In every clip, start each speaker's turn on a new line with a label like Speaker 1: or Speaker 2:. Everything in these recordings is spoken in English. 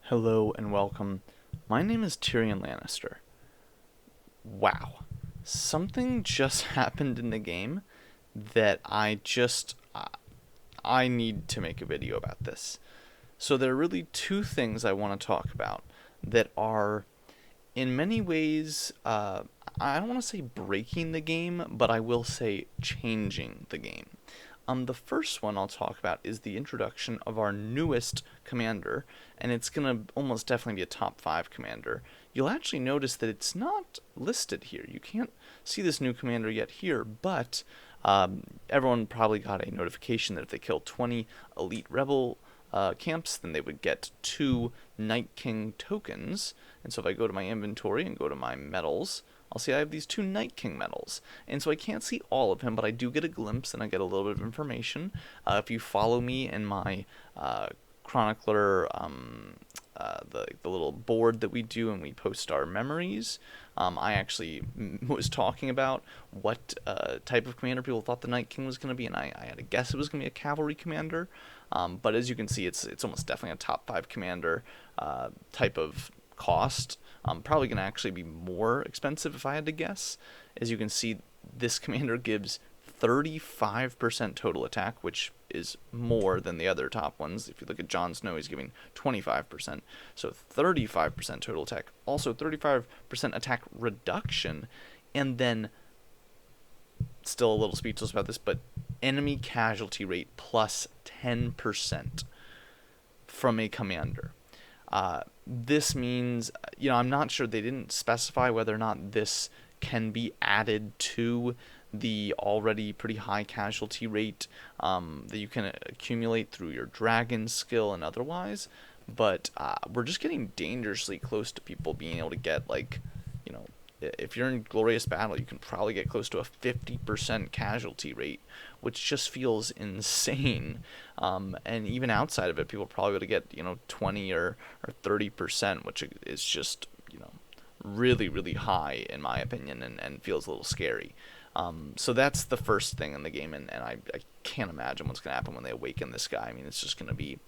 Speaker 1: Hello and welcome. My name is TyrionLanstr. Wow. Something just happened in the game that I need to make a video about this. So there are really two things I want to talk about that are in many ways I don't want to say breaking the game, but I will say changing the game. The first one I'll talk about is the introduction of our newest commander, and it's going to almost definitely be a top 5 commander. You'll actually notice that it's not listed here. You can't see this new commander yet here, but everyone probably got a notification that if they kill 20 elite rebel camps, then they would get 2 Night King tokens. And so if I go to my inventory and go to my medals, I'll see I have these 2 Night King medals. And so I can't see all of him, but I do get a glimpse and I get a little bit of information. If you follow me in my Chronicler, the little board that we do and we post our memories, I actually was talking about what type of commander people thought the Night King was going to be, and I had a guess it was going to be a cavalry commander. But as you can see, it's almost definitely a top 5 commander type of cost. Probably going to actually be more expensive if I had to guess. As you can see, this commander gives 35% total attack, which is more than the other top ones. If you look at Jon Snow, he's giving 25%. So 35% total attack. Also 35% attack reduction. And then, still a little speechless about this, but enemy casualty rate plus 10% from a commander. This means, I'm not sure, they didn't specify whether or not this can be added to the already pretty high casualty rate that you can accumulate through your dragon skill and otherwise, but we're just getting dangerously close to people being able to get, if you're in glorious battle, you can probably get close to a 50% casualty rate, which just feels insane. And even outside of it, people are probably going to get 20 or 30%, which is just really, really high in my opinion, and feels a little scary. So that's the first thing in the game, and I can't imagine what's going to happen when they awaken this guy. I mean, it's just going to be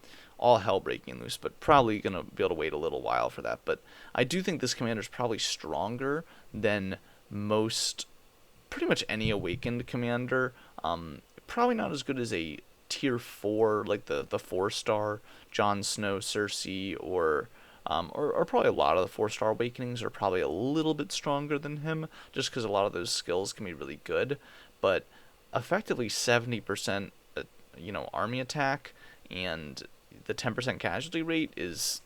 Speaker 1: all hell breaking loose, but probably going to be able to wait a little while for that. But I do think this commander is probably stronger than pretty much any awakened commander. Probably not as good as a tier 4, like the 4-star Jon Snow, Cersei, or probably a lot of the 4-star awakenings are probably a little bit stronger than him, just because a lot of those skills can be really good. But effectively 70%, army attack and the 10% casualty rate is,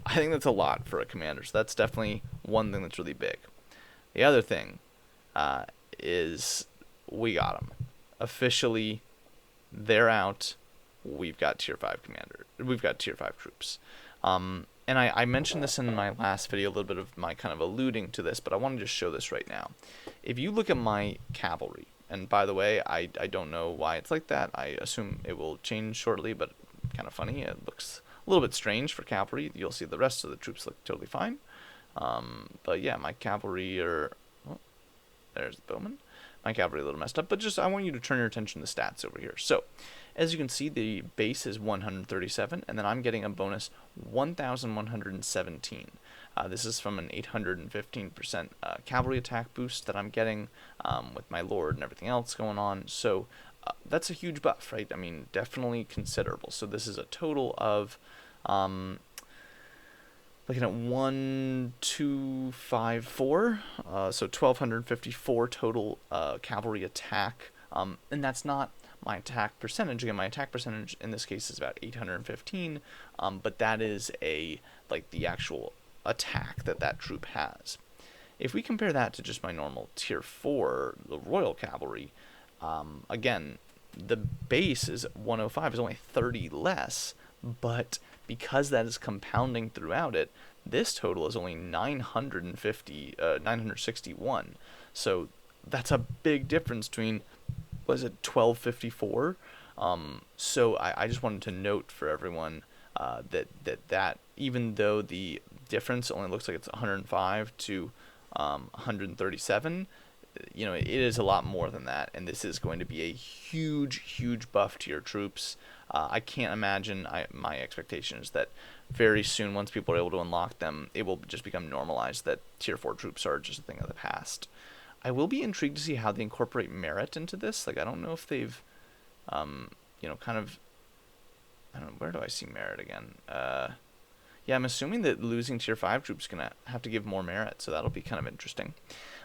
Speaker 1: I think that's a lot for a commander. So that's definitely one thing that's really big. The other thing is we got them. Officially, they're out. We've got tier 5 commander. We've got tier 5 troops. And I mentioned this in my last video, a little bit of my kind of alluding to this, but I want to just show this right now. If you look at my cavalry, and by the way, I don't know why it's like that. I assume it will change shortly, but kind of funny. It looks a little bit strange for cavalry. You'll see the rest of the troops look totally fine. But yeah, my cavalry are... Oh, there's the bowman. My cavalry a little messed up, but just I want you to turn your attention to the stats over here. So, as you can see, the base is 137, and then I'm getting a bonus 1,117. This is from an 815% cavalry attack boost that I'm getting with my lord and everything else going on. So that's a huge buff, right? I mean, definitely considerable. So this is a total of, looking at 1,254, so 1,254 total cavalry attack. And that's not my attack percentage. Again, my attack percentage in this case is about 815, but that is the actual attack that troop has. If we compare that to just my normal tier 4, the Royal Cavalry, again, the base is 105, is only 30 less, but because that is compounding throughout it, this total is only 961. So that's a big difference between, was it 1254? So I just wanted to note for everyone that even though the difference only looks like it's 105 to 137, it is a lot more than that, and this is going to be a huge buff to your troops. I can't imagine. My expectation is that very soon, once people are able to unlock them, it will just become normalized that tier 4 troops are just a thing of the past. I will be intrigued to see how they incorporate merit into this. Like, I don't know if they've, kind of, I don't know, where do I see merit again? Yeah, I'm assuming that losing tier 5 troops is going to have to give more merit, so that'll be kind of interesting.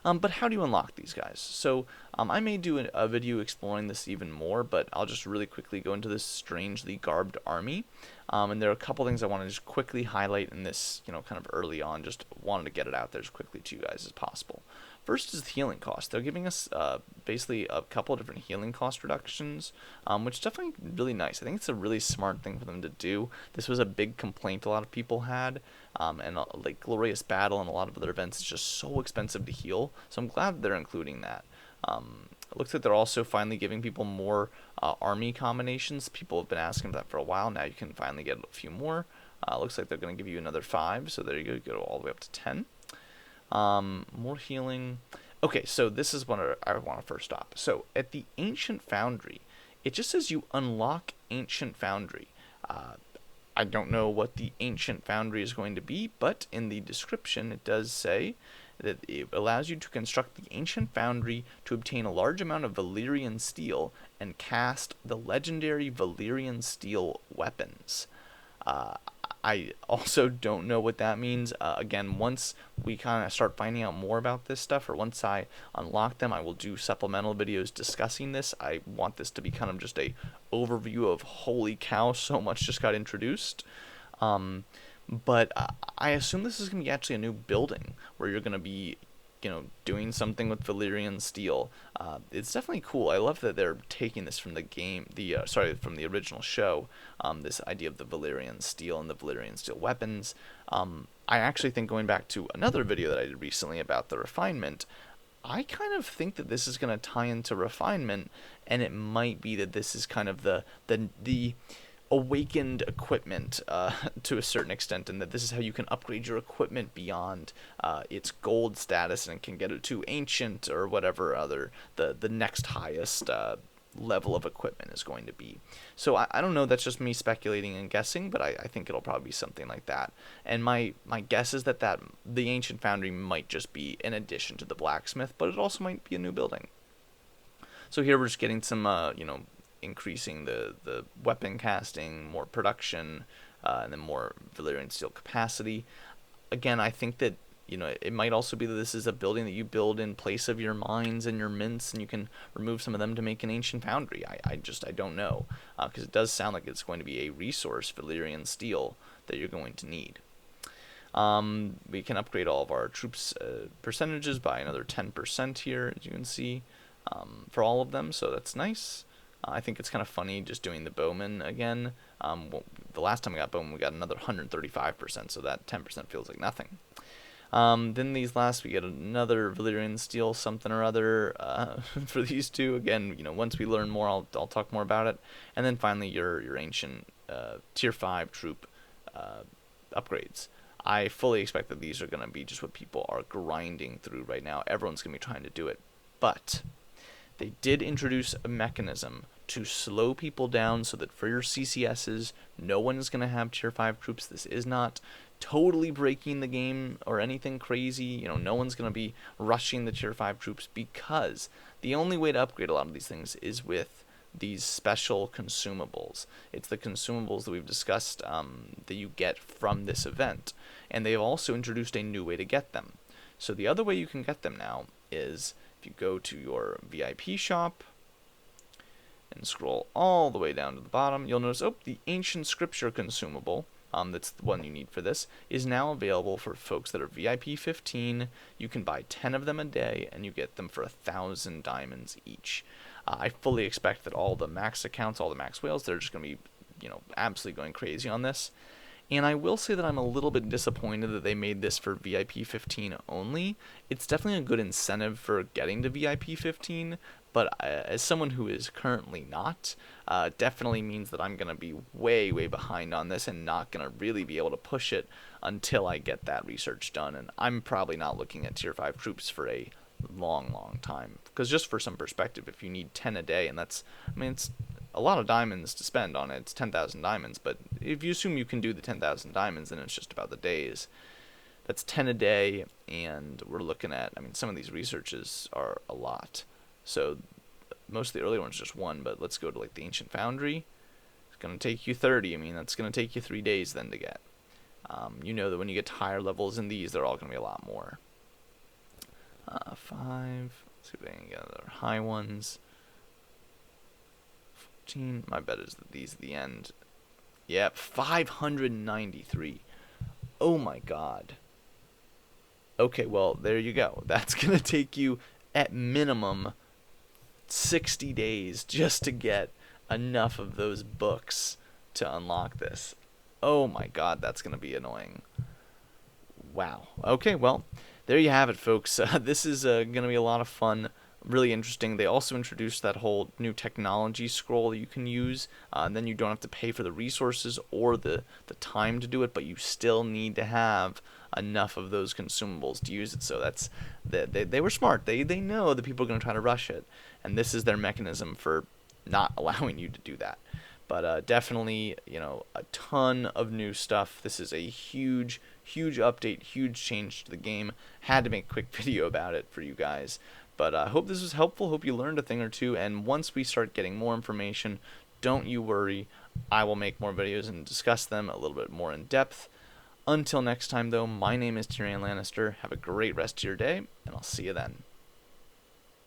Speaker 1: But how do you unlock these guys? So I may do a video exploring this even more, but I'll just really quickly go into this strangely garbed army. And there are a couple things I want to just quickly highlight in this, kind of early on. Just wanted to get it out there as quickly to you guys as possible. First is the healing cost. They're giving us basically a couple of different healing cost reductions, which is definitely really nice. I think it's a really smart thing for them to do. This was a big complaint a lot of people had, and like Glorious Battle and a lot of other events, it's just so expensive to heal. So I'm glad that they're including that. It looks like they're also finally giving people more army combinations. People have been asking for that for a while. Now you can finally get a few more. Looks like they're going to give you another 5, so there you go. You go all the way up to 10. More healing. Okay, so this is what I want to first stop. So at the Ancient Foundry, it just says you unlock Ancient Foundry. I don't know what the Ancient Foundry is going to be, but in the description it does say that it allows you to construct the Ancient Foundry to obtain a large amount of Valyrian steel and cast the legendary Valyrian steel weapons. I also don't know what that means. Again, once we kind of start finding out more about this stuff, or once I unlock them, I will do supplemental videos discussing this. I want this to be kind of just a overview of holy cow, so much just got introduced. But I assume this is going to be actually a new building where you're going to be, doing something with Valyrian steel. It's definitely cool. I love that they're taking this from the game, from the original show, this idea of the Valyrian steel and the Valyrian steel weapons. I actually think, going back to another video that I did recently about the refinement, I kind of think that this is going to tie into refinement, and it might be that this is kind of the awakened equipment to a certain extent, and that this is how you can upgrade your equipment beyond its gold status and can get it to ancient or whatever other the next highest level of equipment is going to be. So I don't know, that's just me speculating and guessing, but I think it'll probably be something like that. And my guess is that the Ancient Foundry might just be an addition to the blacksmith, but it also might be a new building. So here we're just getting some increasing the weapon casting, more production, and then more Valyrian steel capacity. Again, I think that it might also be that this is a building that you build in place of your mines and your mints, and you can remove some of them to make an Ancient Foundry. I don't know, because it does sound like it's going to be a resource, Valyrian steel, that you're going to need. We can upgrade all of our troops percentages by another 10% here, as you can see, for all of them, so that's nice. I think it's kind of funny just doing the bowman again. The last time we got bowman, we got another 135%, so that 10% feels like nothing. Then these last, we get another Valyrian steel something or other for these two. Again, once we learn more, I'll talk more about it. And then finally, your ancient tier 5 troop upgrades. I fully expect that these are going to be just what people are grinding through right now. Everyone's going to be trying to do it. But they did introduce a mechanism to slow people down so that for your CCSs, no one is going to have tier 5 troops. This is not totally breaking the game or anything crazy. No one's going to be rushing the tier 5 troops, because the only way to upgrade a lot of these things is with these special consumables. It's the consumables that we've discussed that you get from this event. And they've also introduced a new way to get them. So the other way you can get them now is if you go to your VIP shop and scroll all the way down to the bottom, you'll notice, the Ancient Scripture consumable, that's the one you need for this, is now available for folks that are VIP 15. You can buy 10 of them a day, and you get them for 1,000 diamonds each. I fully expect that all the max accounts, all the max whales, they're just going to be, absolutely going crazy on this. And I will say that I'm a little bit disappointed that they made this for VIP 15 only. It's definitely a good incentive for getting to VIP 15, but as someone who is currently not, definitely means that I'm going to be way, way behind on this and not going to really be able to push it until I get that research done. And I'm probably not looking at tier 5 troops for a long, long time. Because just for some perspective, if you need 10 a day, and it's a lot of diamonds to spend on it. It's 10,000 diamonds, but if you assume you can do the 10,000 diamonds, then it's just about the days. That's 10 a day, and we're looking at, I mean, some of these researches are a lot. So most of the early ones just 1, but let's go to like the Ancient Foundry. It's going to take you 30. I mean, that's going to take you 3 days then to get. You know that when you get to higher levels in these, they're all going to be a lot more. 5. Let's see if they can get other high ones. 14. My bet is that these are the end. Yep, 593. Oh my god. Okay, well, there you go. That's going to take you, at minimum, 60 days just to get enough of those books to unlock this. Oh my god, that's going to be annoying. Wow. Okay, well, there you have it, folks. This is going to be a lot of fun, really interesting. They also introduced that whole new technology scroll you can use. Then you don't have to pay for the resources or the time to do it, but you still need to have enough of those consumables to use it. So that's they were smart. They know that people are going to try to rush it, and this is their mechanism for not allowing you to do that. But definitely, a ton of new stuff. This is a huge update, huge change to the game. Had to make a quick video about it for you guys. But I hope this was helpful. Hope you learned a thing or two. And once we start getting more information, don't you worry. I will make more videos and discuss them a little bit more in depth. Until next time, though, my name is TyrionLanstr. Have a great rest of your day, and I'll see you then.